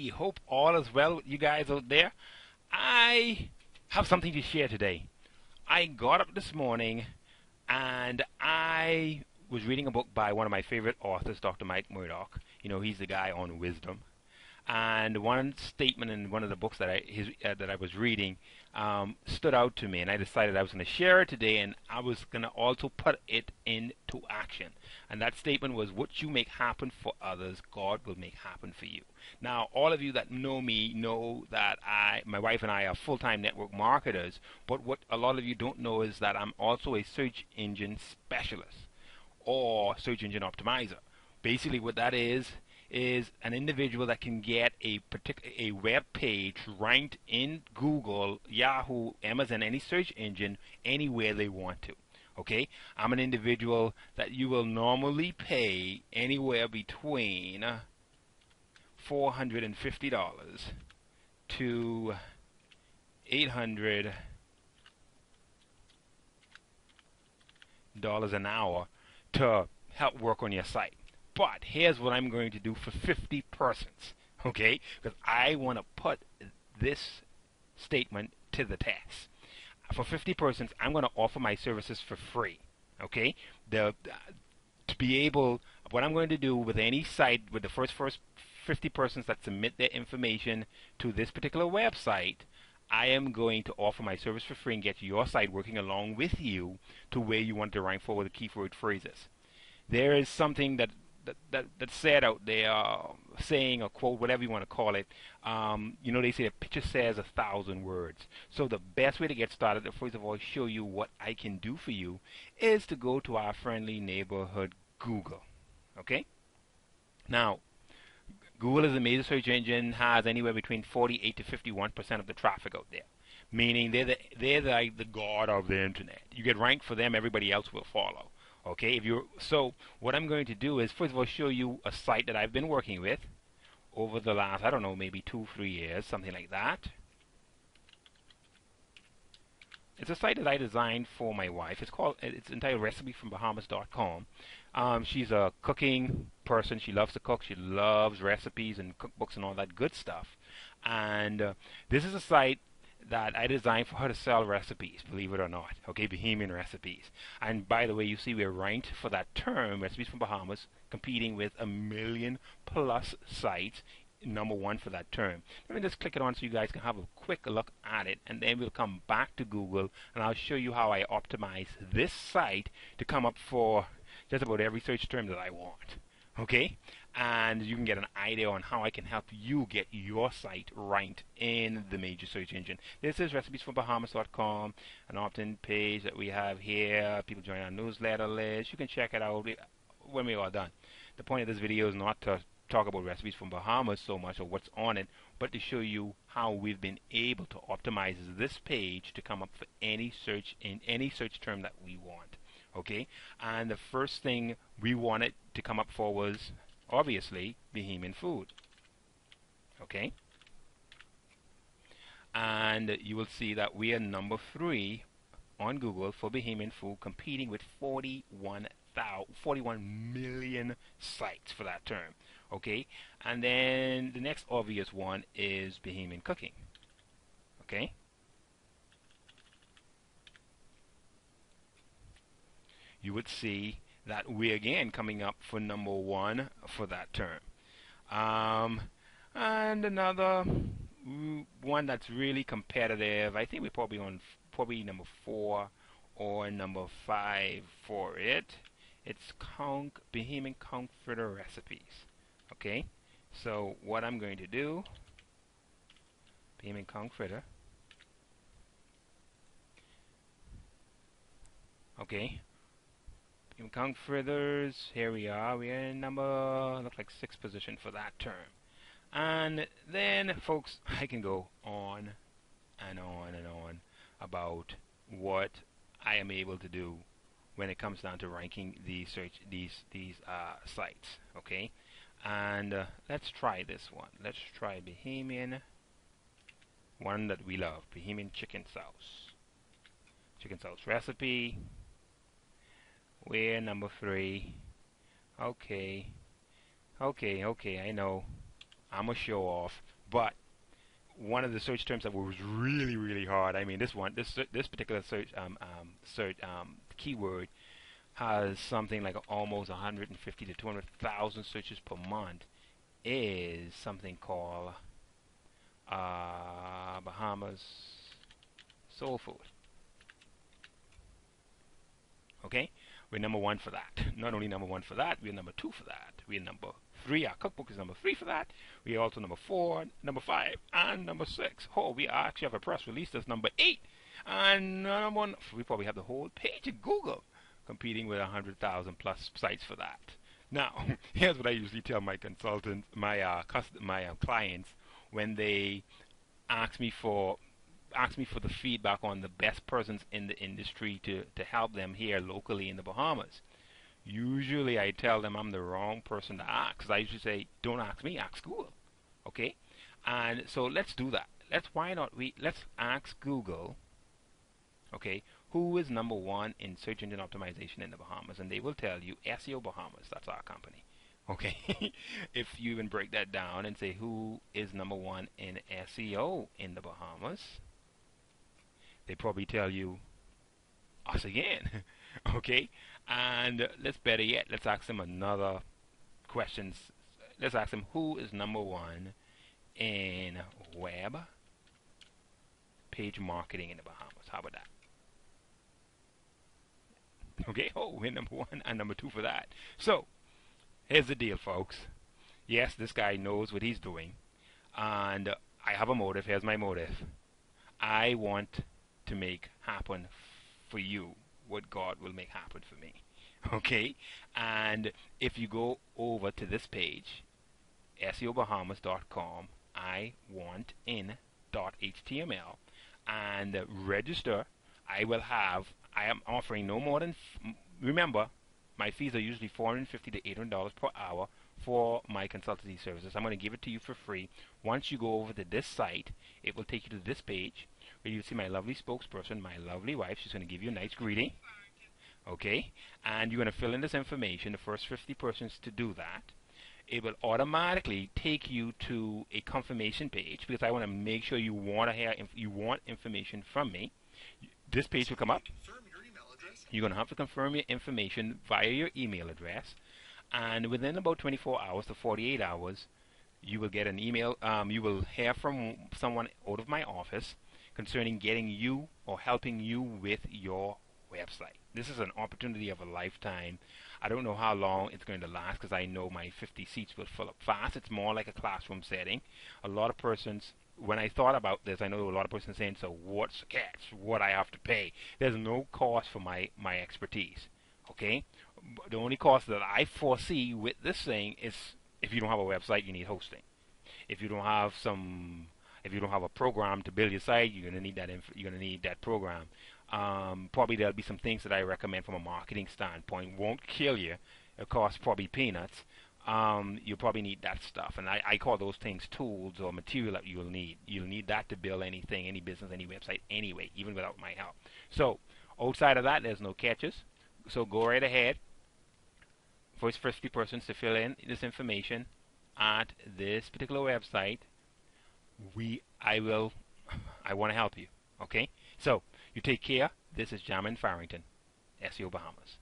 Hey, hope all is well with you guys out there. I have something to share today. I got up this morning and I was reading a book by one of my favorite authors, Dr. Mike Murdoch. You know, he's the guy on wisdom. And one statement in one of the books that I was reading stood out to me, and I decided I was going to share it today, and I was going to also put it into action. And that statement was, "What you make happen for others, God will make happen for you." Now, all of you that know me know that my wife and I are full-time network marketers, but what a lot of you don't know is that I'm also a search engine specialist or search engine optimizer. Basically, what that is an individual that can get a web page ranked in Google, Yahoo, Amazon, any search engine, anywhere they want to. Okay, I'm an individual that you will normally pay anywhere between $450 to $800 an hour to help work on your site. But here's what I'm going to do for 50 persons, okay? Because I want to put this statement to the test. For 50 persons, I'm going to offer my services for free, okay? To be able, what I'm going to do with any site, with the first 50 persons that submit their information to this particular website, I am going to offer my service for free and get your site working along with you to where you want to rank for with the keyword phrases. There is something that's said out there, saying or quote, whatever you want to call it. They say a picture says 1,000 words. So the best way to get started, to first of all show you what I can do for you, is to go to our friendly neighborhood Google. Okay? Now, Google is a major search engine, has anywhere between 48 to 51% of the traffic out there. Meaning they're like the god of the internet. You get ranked for them, everybody else will follow. Okay, so what I'm going to do is first of all show you a site that I've been working with over the last, I don't know, maybe 2-3 years, something like that. It's a site that I designed for my wife. It's entitled recipesfrombahamas.com. She's a cooking person. She loves to cook. She loves recipes and cookbooks and all that good stuff. And this is a site that I designed for her to sell recipes, believe it or not. Okay, Bahamian recipes. And by the way, you see we're ranked for that term, Recipes from Bahamas, competing with 1 million+ sites, #1 for that term. Let me just click it on so you guys can have a quick look at it, and then we'll come back to Google and I'll show you how I optimize this site to come up for just about every search term that I want. Okay? And you can get an idea on how I can help you get your site ranked in the major search engine. This is recipesfrombahamas.com, an opt-in page that we have here. People join our newsletter list. You can check it out when we are done. The point of this video is not to talk about Recipes from Bahamas so much or what's on it, but to show you how we've been able to optimize this page to come up for any search in any search term that we want. Okay, and the first thing we wanted to come up for was obviously Bahamian food. Okay, and you will see that we are #3 on Google for Bahamian food, competing with 41 million sites for that term. Okay, and then the next obvious one is Bahamian cooking. Okay, you would see that we're again coming up for #1 for that term. And another one that's really competitive, I think we're probably on #4 or #5 for it. It's Bahamian conch fritter recipes. Okay, so what I'm going to do, Bahamian conch fritter. Okay, conch fritters, here we are. We're in looks like 6th position for that term. And then, folks, I can go on and on and on about what I am able to do when it comes down to ranking these sites. Okay, and let's try this one. Let's try Bahamian, one that we love, Bahamian chicken sauce recipe. We're #3. Okay, I know. I'm a show off, but one of the search terms that was really, really hard. I mean, this particular search keyword has something like almost 150 to 200,000 searches per month. Is something called Bahamas soul food. Okay, we're number one for that. Not only number one for that, we're number two for that. We're number three. Our cookbook is number three for that. We are also number four, number five, and number six. Oh, we actually have a press release that's number eight. And number one, we probably have the whole page of Google competing with 100,000 plus sites for that. Now, here's what I usually tell my consultants, my clients, when they ask me for the feedback on the best persons in the industry to help them here locally in the Bahamas. Usually I tell them I'm the wrong person to ask. I usually say, don't ask me, ask Google. Okay? And so let's do that. Let's ask Google, okay, who is number one in search engine optimization in the Bahamas? And they will tell you SEO Bahamas. That's our company. Okay? If you even break that down and say who is number one in SEO in the Bahamas, they probably tell you us again. Okay? And let's better yet, let's ask them another question. Let's ask them who is number one in web page marketing in the Bahamas. How about that? Okay, oh, we're number one and number two for that. So, here's the deal, folks. Yes, this guy knows what he's doing. And I have a motive. Here's my motive. I want to make happen for you what God will make happen for me. Okay? And if you go over to this page, SEOBahamas.com, I want in.html, and register, I am offering no more than, remember, my fees are usually $450 to $800 per hour for my consultancy services. I'm going to give it to you for free. Once you go over to this site, it will take you to this page where you see my lovely spokesperson, my lovely wife. She's going to give you a nice greeting. Okay? And you're going to fill in this information, the first 50 persons to do that. It will automatically take you to a confirmation page because I want to make sure you want information from me. This page will come up. You're going to have to confirm your information via your email address. And within about 24 hours to 48 hours, you will get an email. You will hear from someone out of my office concerning getting you or helping you with your website. This is an opportunity of a lifetime. I don't know how long it's going to last because I know my 50 seats will fill up fast. It's more like a classroom setting. A lot of persons, when I thought about this, I know a lot of persons saying, so what's the catch? What I have to pay? There's no cost for my expertise. Okay? The only cost that I foresee with this thing is if you don't have a website, you need hosting. If you don't have a program to build your site, you're gonna need that program. Probably there'll be some things that I recommend from a marketing standpoint. Won't kill you. It costs probably peanuts. You'll probably need that stuff, and I call those things tools or material that you'll need. You'll need that to build anything, any business, any website anyway, even without my help. So outside of that, there's no catches. So go right ahead. First 50 persons to fill in this information at this particular website. I want to help you. Okay? So you take care. This is Jamin Farrington, SEO Bahamas.